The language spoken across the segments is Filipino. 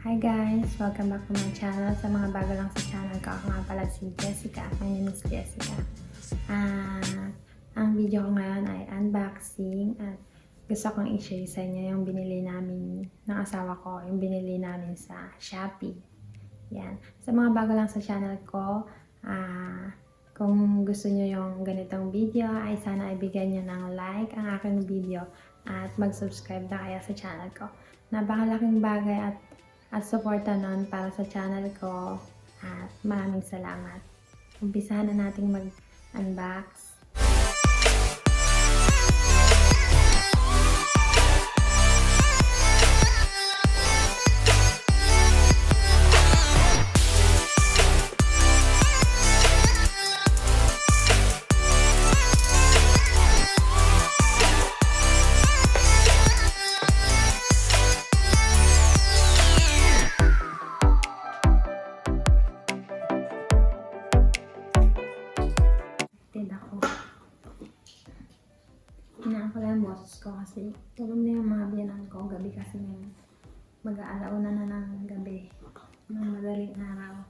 Hi guys! Welcome back to my channel. Sa mga bago lang sa channel ko, ako nga pala si Jessica. My name is Jessica. Ang video ko ngayon ay unboxing at gusto kong i-share sa inyo yung binili namin ng asawa ko, yung binili namin sa Shopee. Yan. Sa mga bago lang sa channel ko, kung gusto nyo yung ganitong video, ay sana ibigay nyo ng like ang aking video at mag-subscribe na kaya sa channel ko. Napakalaking bagay at suporta nun para sa channel ko at maraming salamat. Umpisahan na nating mag-unbox. Ako lang boses ko kasi tulog na yung mga biyanan ko gabi kasi mag-aalauna na ng gabi ng madaling araw.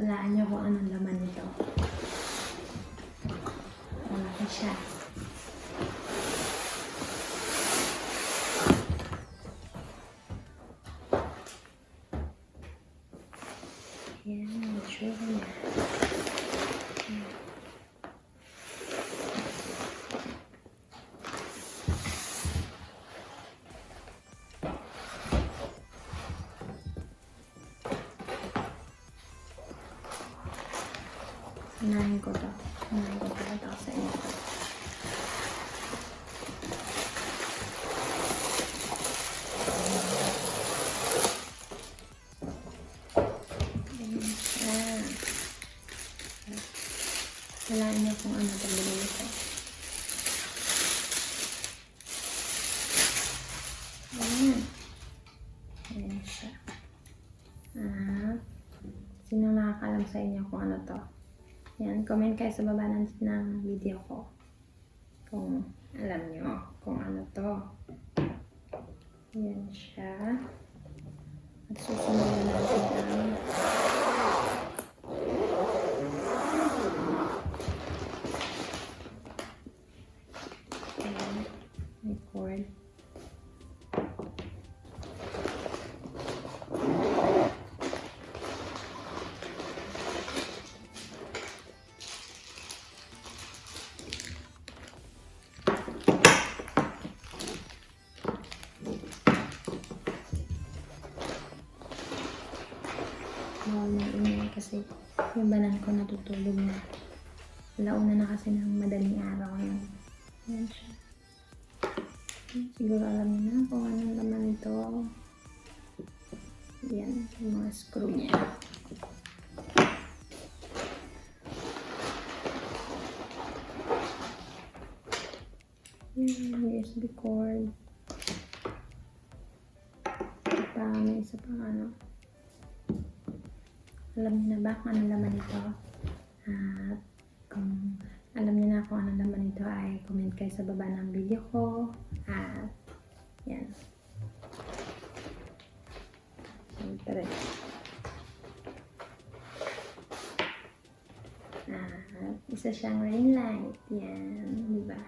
Walaan nyo kung anong laman nito. Malaki siya. Ayan, sure niya. Unahin ko to. Unahin ko ito sa inyo. Walaan niyo kung ano pagbili ito. Ayan. Ayan siya. Sino nakakalam sa inyo kung ano to? Yan, comment kayo sa baba ng video ko kung alam nyo kung ano to. Yan siya. At susunod na natin ang may cord. Kasi yung banan ko natutulog na. Launa na kasi ng madaling araw ngayon. Ayan siya. Siguro alam niyo na kung anong laman ito. Yan, yung mga screw niya. Yan, USB cord. May isa pang ano. Alam niyo na ba kung anong laman ito? At kung alam niyo na kung anong laman ito ay comment kayo sa baba ng video ko. At yan. Siyempre. At isa siyang ring light. Yan. Diba?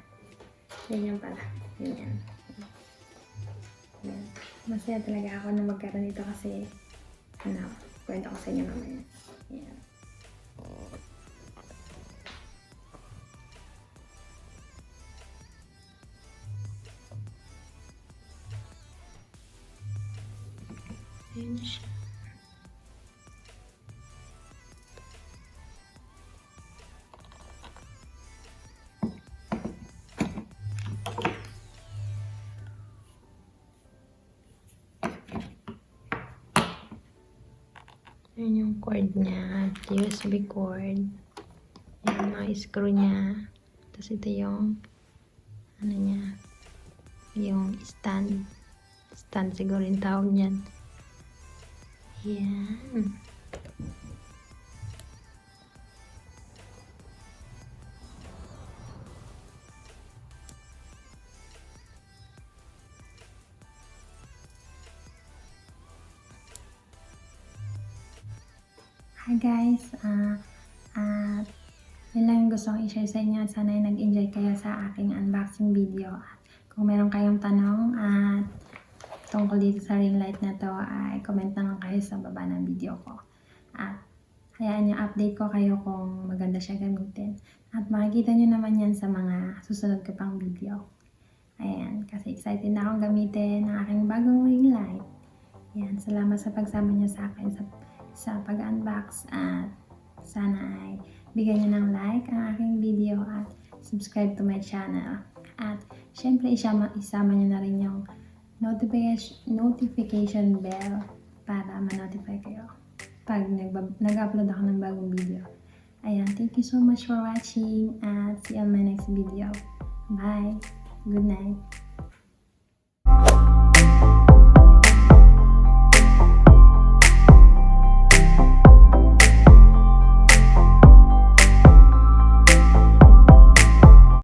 Ganyan pala. Ganyan. Yan. Masaya talaga ako na magkaroon nito kasi kwento ko sa inyo mamaya. Ayan. Ayan siya. cord niya at USB cord. Yung mga screw niya. Tapos ito yung ano niya, yung stand. Stand siguro yung tawag niyan. Yan. Hi guys, yun lang yung gusto kong i-share sa inyo. Sana ay nag-enjoy kayo sa aking unboxing video. At kung meron kayong tanong at tungkol dito sa ring light na to, ay comment na lang kayo sa baba ng video ko. At hayaan nyo, update ko kayo kung maganda siya gamitin. At makikita nyo naman yan sa mga susunod ko pang video. Ayan, kasi excited na akong gamitin ang aking bagong ring light. Ayan, salamat sa pagsama nyo sa akin sa pag-unbox at sana ay bigyan nyo ng like ang aking video at subscribe to my channel. At syempre isama nyo na rin yung notification bell para ma-notify kayo pag nag-upload ako ng bagong video. Ayan, thank you so much for watching at see you on my next video. Bye! Good night!